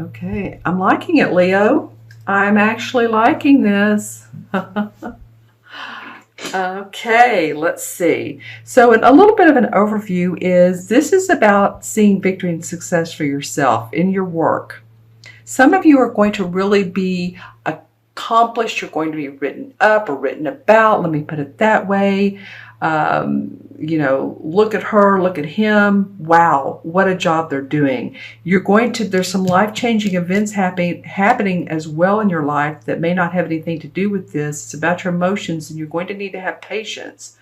Okay, I'm liking it, Leo. I'm actually liking this. Okay, let's see. So a little bit of an overview is this is about seeing victory and success for yourself in your work. Some of you are going to really be accomplished. You're going to be written up or written about. Let me put it that way. You know, look at her, look at him. Wow, what a job they're doing. There's some life-changing events happening as well in your life that may not have anything to do with this. It's about your emotions, and you're going to need to have patience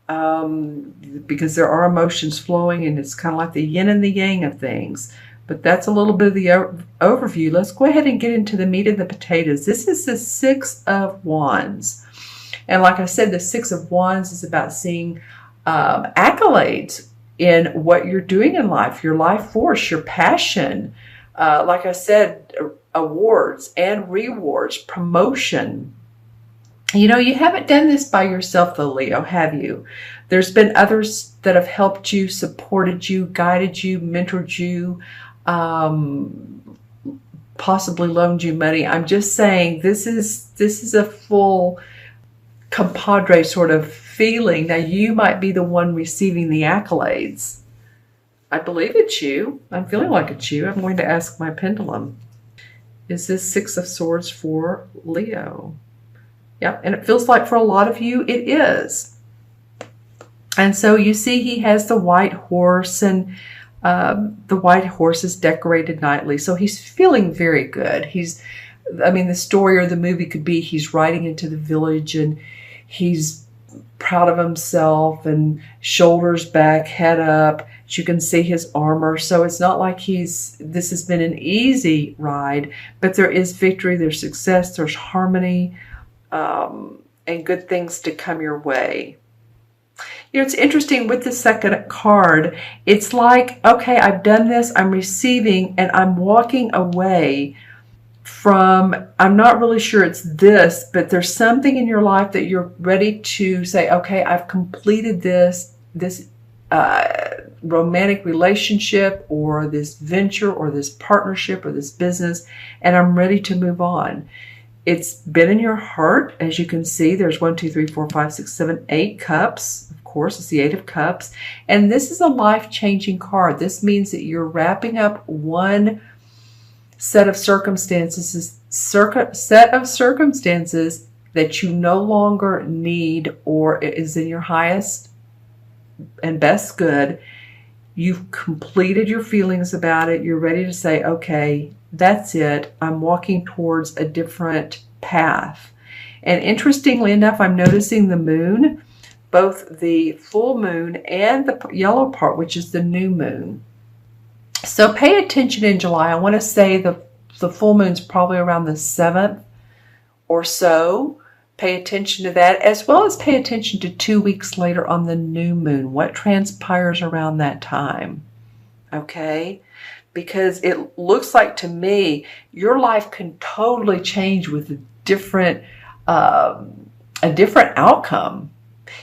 because there are emotions flowing, and it's kind of like the yin and the yang of things. But that's a little bit of the overview. Let's go ahead and get into the meat of the potatoes. This is the Six of Wands. And like I said, the Six of Wands is about seeing accolades in what you're doing in life, your life force, your passion. Like I said, awards and rewards, promotion. You know, you haven't done this by yourself though, Leo, have you? There's been others that have helped you, supported you, guided you, mentored you, possibly loaned you money. I'm just saying this is a full compadre sort of feeling. Now you might be the one receiving the accolades. I believe it's you. I'm feeling like it's you. I'm going to ask my pendulum. Is this Six of Swords for Leo? Yep, and it feels like for a lot of you it is. And so you see he has the white horse, and the white horse is decorated nightly. So he's feeling very good. The story or the movie could be he's riding into the village and he's proud of himself and shoulders back, head up. You can see his armor. So it's not like this has been an easy ride, but there is victory, there's success, there's harmony, and good things to come your way. You know, it's interesting with the second card. It's like, okay, I've done this, I'm receiving, and I'm walking away from, I'm not really sure it's this, but there's something in your life that you're ready to say, okay, I've completed this romantic relationship or this venture or this partnership or this business, and I'm ready to move on. It's been in your heart. As you can see, there's 1, 2, 3, 4, 5, 6, 7, 8 cups. Of course, it's the Eight of Cups. And this is a life-changing card. This means that you're wrapping up one set of circumstances that you no longer need or is in your highest and best good. You've completed your feelings about it. You're ready to say, okay, that's it. I'm walking towards a different path. And interestingly enough, I'm noticing the moon, both the full moon and the yellow part, which is the new moon. So pay attention in July. I want to say the full moon's probably around the 7th or so. Pay attention to that, as well as pay attention to 2 weeks later on the new moon. What transpires around that time? Okay? Because it looks like to me your life can totally change with a different outcome.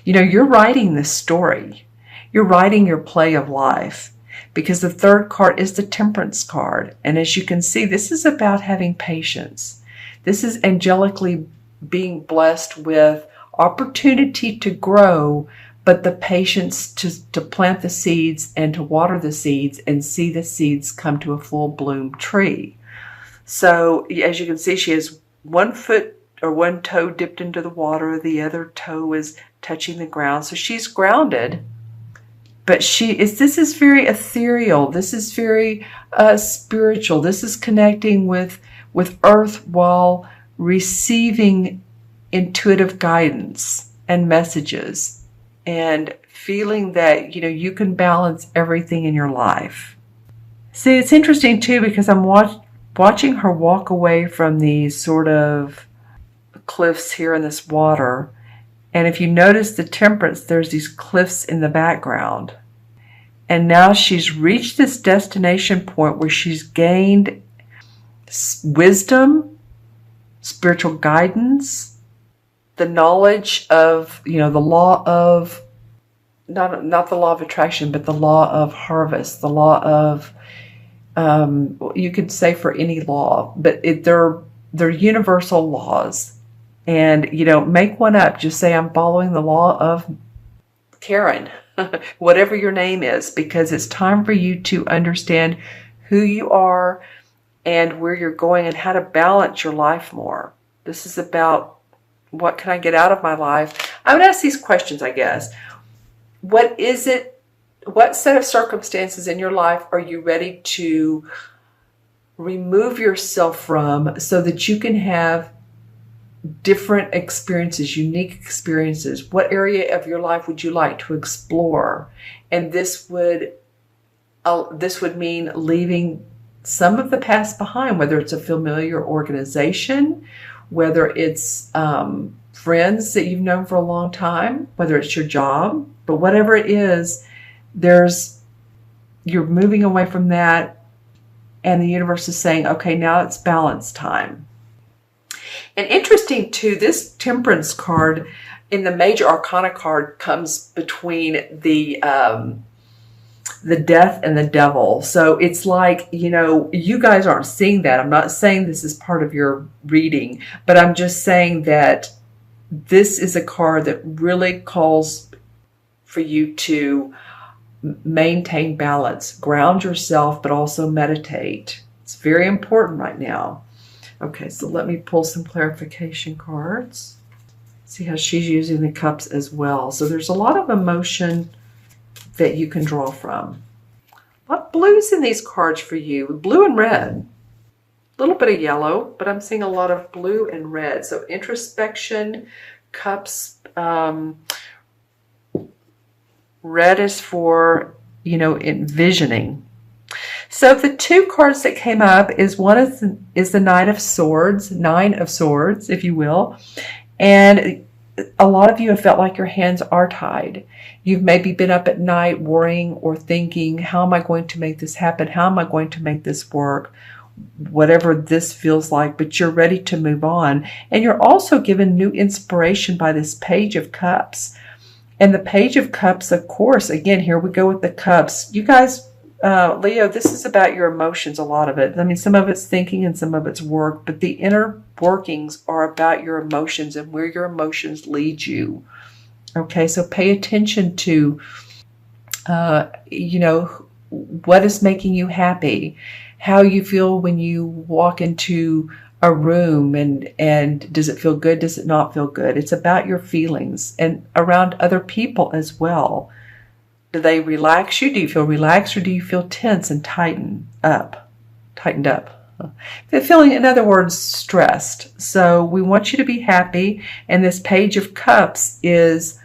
You know, you're writing this story. You're writing your play of life, because the third card is the Temperance card. And as you can see, this is about having patience. This is angelically being blessed with opportunity to grow, but the patience to plant the seeds and to water the seeds and see the seeds come to a full bloom tree. So as you can see, she has 1 foot or 1 toe dipped into the water. The other toe is touching the ground. So she's grounded, but this is very ethereal. This is very spiritual. This is connecting with earth while receiving intuitive guidance and messages, and feeling that, you know, you can balance everything in your life. See, it's interesting too, because I'm watching her walk away from these sort of cliffs here in this water. And if you notice the Temperance, there's these cliffs in the background. And now she's reached this destination point where she's gained wisdom, spiritual guidance, the knowledge of, you know, the law of, not the law of attraction, but the law of harvest, the law of You could say for any law, but they're universal laws. And, make one up. Just say, I'm following the law of Karen, whatever your name is, because it's time for you to understand who you are and where you're going and how to balance your life more. This is about, what can I get out of my life? I would ask these questions, I guess. What is it? What set of circumstances in your life are you ready to remove yourself from so that you can have different experiences, unique experiences? What area of your life would you like to explore? And this would mean leaving some of the past behind, whether it's a familiar organization, whether it's friends that you've known for a long time, whether it's your job, but whatever it is, you're moving away from that, and the universe is saying, okay, now it's balance time. And interesting too, this Temperance card in the Major Arcana card comes between the Death and the Devil. So it's like, you guys aren't seeing that. I'm not saying this is part of your reading, but I'm just saying that this is a card that really calls for you to maintain balance, ground yourself, but also meditate. It's very important right now. Okay, so let me pull some clarification cards. See how she's using the cups as well. So there's a lot of emotion that you can draw from. A lot of blues in these cards for you, blue and red. A little bit of yellow, but I'm seeing a lot of blue and red. So introspection, cups. Red is for, envisioning. So the two cards that came up is the Nine of Swords, if you will. And a lot of you have felt like your hands are tied. You've maybe been up at night worrying or thinking, how am I going to make this happen? How am I going to make this work? Whatever this feels like, but you're ready to move on. And you're also given new inspiration by this Page of Cups. And the Page of Cups, of course, again, here we go with the cups. You guys, Leo, this is about your emotions, a lot of it. I mean, some of it's thinking and some of it's work, but the inner workings are about your emotions and where your emotions lead you. Okay, so pay attention to, what is making you happy, how you feel when you walk into a room, and does it feel good? Does it not feel good? It's about your feelings and around other people as well. Do they relax you? Do you feel relaxed, or do you feel tense and tightened up? Feeling, in other words, stressed. So we want you to be happy. And this Page of Cups is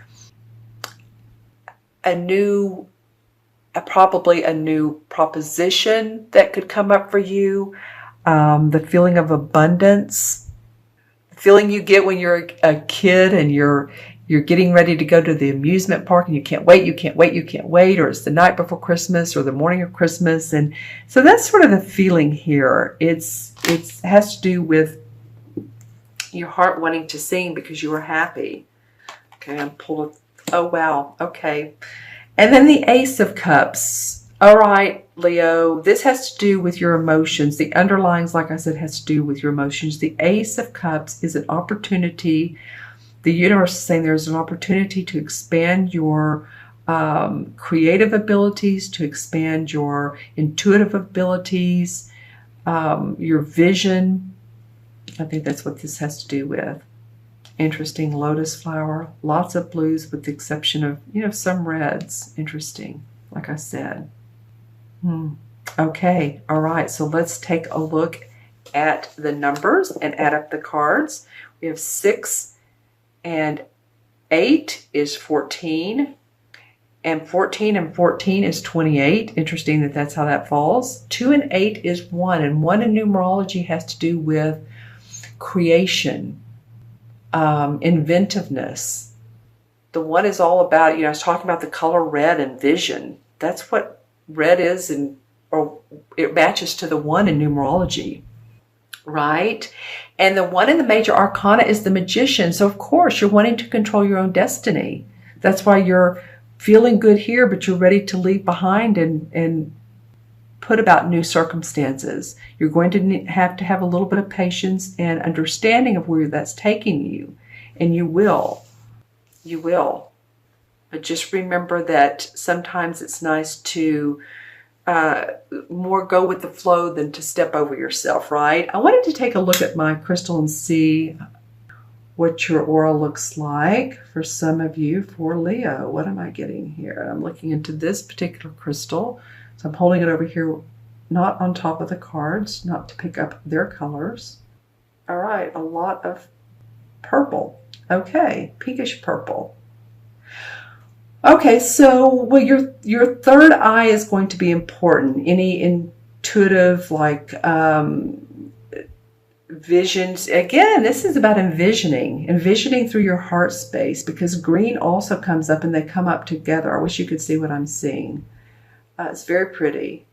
probably a new proposition that could come up for you. The feeling of abundance, the feeling you get when you're a kid and you're getting ready to go to the amusement park and you can't wait, or it's the night before Christmas or the morning of Christmas. And so that's sort of the feeling here. It has to do with your heart wanting to sing because you were happy. Okay, I'm pulling. Oh, wow. Okay. And then the Ace of Cups. All right, Leo, this has to do with your emotions. The underlyings, like I said, has to do with your emotions. The Ace of Cups is an opportunity. The universe is saying there's an opportunity to expand your creative abilities, to expand your intuitive abilities, your vision. I think that's what this has to do with. Interesting lotus flower. Lots of blues with the exception of, some reds. Interesting, like I said. Okay, all right, so let's take a look at the numbers and add up the cards. We have 6 and 8 is 14, and 14 and 14 is 28. Interesting that that's how that falls. 2 and 8 is 1, and 1 in numerology has to do with creation, inventiveness. The 1 is all about, I was talking about the color red and vision. That's what red is, or it matches to the 1 in numerology, right? And the 1 in the Major Arcana is the Magician. So of course you're wanting to control your own destiny. That's why you're feeling good here, but you're ready to leave behind and put about new circumstances. You're going to have a little bit of patience and understanding of where that's taking you. And you will. You will. But just remember that sometimes it's nice to more go with the flow than to step over yourself, right? I wanted to take a look at my crystal and see what your aura looks like for some of you. For Leo, what am I getting here? I'm looking into this particular crystal. So I'm holding it over here, not on top of the cards, not to pick up their colors. All right, a lot of purple. Okay, pinkish purple. Okay, so well, your third eye is going to be important. Any intuitive, like visions. Again, this is about envisioning through your heart space, because green also comes up and they come up together. I wish you could see what I'm seeing. It's very pretty.